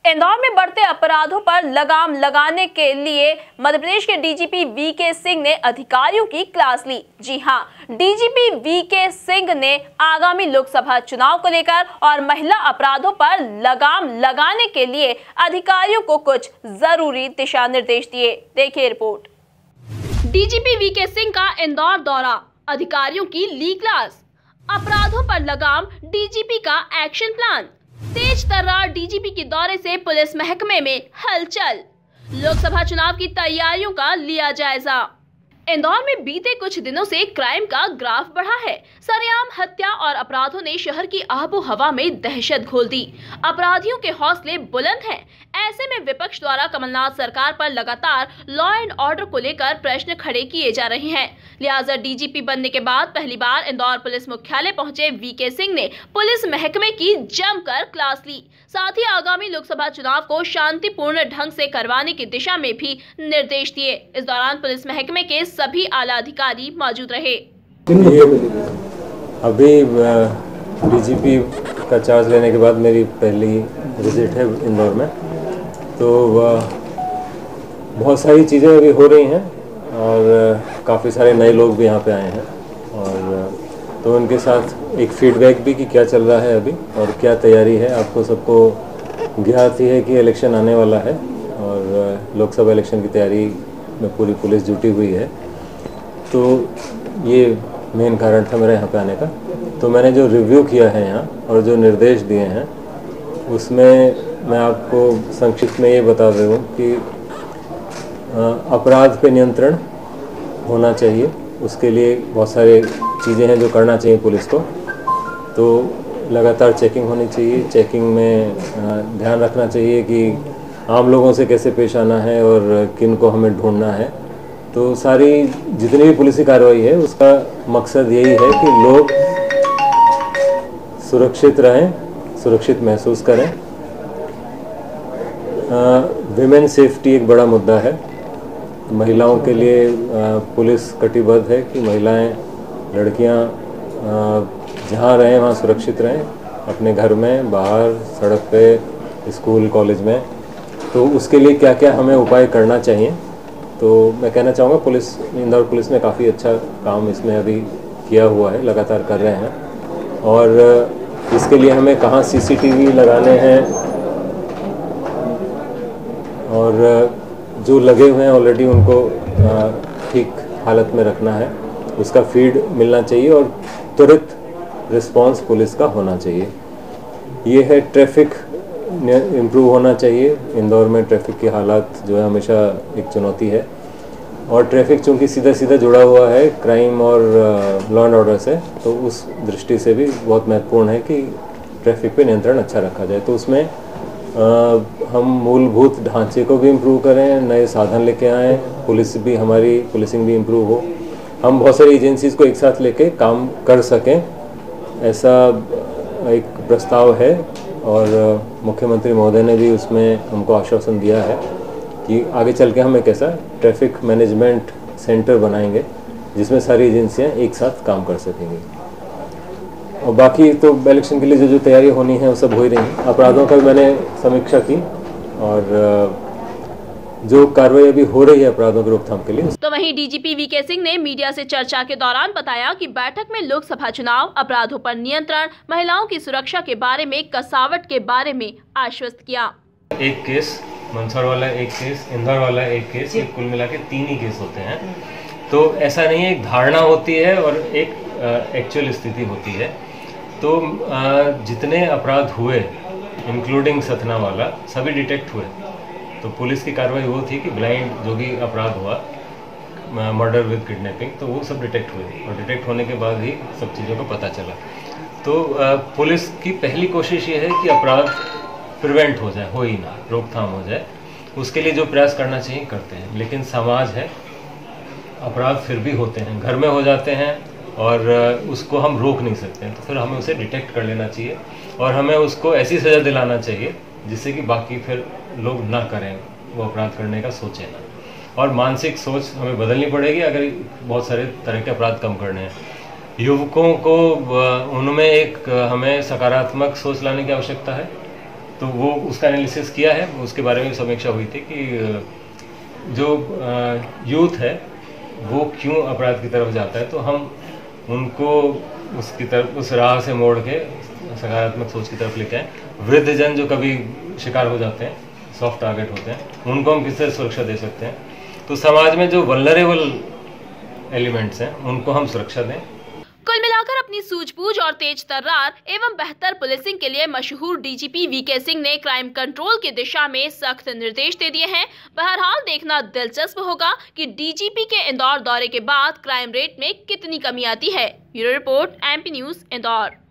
इंदौर में बढ़ते अपराधों पर लगाम लगाने के लिए मध्य प्रदेश के डीजीपी वीके सिंह ने अधिकारियों की क्लास ली। जी हां, डीजीपी वीके सिंह ने आगामी लोकसभा चुनाव को लेकर और महिला अपराधों पर लगाम लगाने के लिए अधिकारियों को कुछ जरूरी दिशा निर्देश दिए। देखिए रिपोर्ट। डीजीपी वीके सिंह का इंदौर दौरा, अधिकारियों की ली क्लास, अपराधों पर लगाम, डीजीपी का एक्शन प्लान, तेज तर्रार डीजीपी के दौरे से पुलिस महकमे में हलचल, लोकसभा चुनाव की तैयारियों का लिया जायजा। इंदौर में बीते कुछ दिनों से क्राइम का ग्राफ बढ़ा है। सरेआम हत्या और अपराधों ने शहर की आबो हवा में दहशत घोल दी। अपराधियों के हौसले बुलंद हैं। ऐसे में विपक्ष द्वारा कमलनाथ सरकार पर लगातार लॉ एंड ऑर्डर को लेकर प्रश्न खड़े किए जा रहे हैं। लिहाजा डीजीपी बनने के बाद पहली बार इंदौर पुलिस मुख्यालय पहुंचे वीके सिंह ने पुलिस महकमे की जमकर क्लास ली। साथ ही आगामी लोकसभा चुनाव को शांतिपूर्ण ढंग से करवाने की दिशा में भी निर्देश दिए। इस दौरान पुलिस महकमे के सभी आला अधिकारी मौजूद रहे। अभी डीजीपी का चार्ज लेने के बाद मेरी पहली विजिट है इंदौर में, तो बहुत सारी चीज़ें अभी हो रही हैं और काफ़ी सारे नए लोग भी यहाँ पे आए हैं, और तो उनके साथ एक फीडबैक भी कि क्या चल रहा है अभी और क्या तैयारी है। आपको सबको ज्ञात ही है कि इलेक्शन आने वाला है और लोकसभा इलेक्शन की तैयारी में पूरी पुलिस जुटी हुई है, तो ये मेन कारण था मेरा यहाँ पे आने का। तो मैंने जो रिव्यू किया है यहाँ और जो निर्देश दिए हैं उसमें मैं आपको संक्षिप्त में ये बता दूँ कि अपराध पे नियंत्रण होना चाहिए। उसके लिए बहुत सारे चीज़ें हैं जो करना चाहिए पुलिस को। तो लगातार चेकिंग होनी चाहिए। चेकिंग में ध्यान रखना चाहिए कि आम लोगों से कैसे पेश आना है और किन को हमें ढूंढना है। तो सारी जितनी भी पुलिस की कार्रवाई है उसका मकसद यही है कि लोग सुरक्षित रहें, सुरक्षित महसूस करें। विमेन सेफ्टी एक बड़ा मुद्दा है। महिलाओं के लिए पुलिस कटिबद्ध है कि महिलाएं, लड़कियां जहाँ रहें वहाँ सुरक्षित रहें, अपने घर में, बाहर, सड़क पे, स्कूल, कॉलेज में। तो उसके लिए क्या क्या हमें उपाय करना चाहिए, तो मैं कहना चाहूँगा पुलिस, इंदौर पुलिस ने काफ़ी अच्छा काम इसमें अभी किया हुआ है, लगातार कर रहे हैं। और इसके लिए हमें कहाँ CCTV लगाने हैं और जो लगे हुए हैं ऑलरेडी उनको ठीक हालत में रखना है, उसका फीड मिलना चाहिए और त्वरित रिस्पांस पुलिस का होना चाहिए। ये है ट्रैफिक इम्प्रूव होना चाहिए। इंदौर में ट्रैफिक की हालात जो है हमेशा एक चुनौती है, और ट्रैफिक चूँकि सीधा सीधा जुड़ा हुआ है क्राइम और लॉ एंड ऑर्डर से, तो उस दृष्टि से भी बहुत महत्वपूर्ण है कि ट्रैफिक पे नियंत्रण अच्छा रखा जाए। तो उसमें हम मूलभूत ढांचे को भी इम्प्रूव करें, नए साधन लेके आएँ, पुलिस भी, हमारी पुलिसिंग भी इम्प्रूव हो, हम बहुत सारी एजेंसीज़ को एक साथ लेके काम कर सकें, ऐसा एक प्रस्ताव है। और मुख्यमंत्री महोदय ने भी उसमें हमको आश्वासन दिया है कि आगे चल के हम एक ऐसा ट्रैफिक मैनेजमेंट सेंटर बनाएंगे जिसमें सारी एजेंसियां एक साथ काम कर सकेंगी। और बाकी तो इलेक्शन के लिए जो तैयारी होनी है वो सब हो ही रही है। अपराधों का भी मैंने समीक्षा की और जो कार्रवाई अभी हो रही है अपराधों की रोकथाम के लिए। तो वहीं डीजीपी वीके सिंह ने मीडिया से चर्चा के दौरान बताया कि बैठक में लोकसभा चुनाव, अपराधों पर नियंत्रण, महिलाओं की सुरक्षा के बारे में, कसावट के बारे में आश्वस्त किया। एक केस मंदसौर वाला, एक केस इंदौर वाला, एक केस, ये कुल मिला के 3 ही केस होते हैं। तो ऐसा नहीं है, एक धारणा होती है और एक एक्चुअल स्थिति होती है। तो जितने अपराध हुए इंक्लूडिंग सतना वाला, सभी डिटेक्ट हुए। तो पुलिस की कार्रवाई वो थी कि ब्लाइंड जो भी अपराध हुआ, मर्डर विद किडनैपिंग, तो वो सब डिटेक्ट हुए और डिटेक्ट होने के बाद ही सब चीज़ों का पता चला। तो पुलिस की पहली कोशिश ये है कि अपराध प्रिवेंट हो जाए, हो ही ना, रोकथाम हो जाए। उसके लिए जो प्रयास करना चाहिए करते हैं, लेकिन समाज है, अपराध फिर भी होते हैं, घर में हो जाते हैं और उसको हम रोक नहीं सकते हैं। तो फिर हमें उसे डिटेक्ट कर लेना चाहिए और हमें उसको ऐसी सज़ा दिलाना चाहिए जिससे कि बाकी फिर लोग ना करें, वो अपराध करने का सोचें ना। और मानसिक सोच हमें बदलनी पड़ेगी अगर बहुत सारे तरह के अपराध कम करने हैं। युवकों को उनमें एक हमें सकारात्मक सोच लाने की आवश्यकता है तो वो उसका एनालिसिस किया है, उसके बारे में समीक्षा हुई थी कि जो यूथ है वो क्यों अपराध की तरफ जाता है, तो हम उनको उसकी तरफ, उस राह से मोड़ के सकारात्मक सोच की तरफ लेके आए। वृद्धजन जो कभी शिकार हो जाते हैं, सॉफ्ट टारगेट होते हैं, उनको हम किससे सुरक्षा दे सकते हैं, तो समाज में जो वल्नरेबल एलिमेंट्स हैं उनको हम सुरक्षा दें। कुल मिलाकर अपनी सूझबूझ और तेज तर्रार एवं बेहतर पुलिसिंग के लिए मशहूर डीजीपी वीके सिंह ने क्राइम कंट्रोल की दिशा में सख्त निर्देश दे दिए हैं। बहरहाल देखना दिलचस्प होगा कि डीजीपी के इंदौर दौरे के बाद क्राइम रेट में कितनी कमी आती है। Bureau report, MP news, Indore.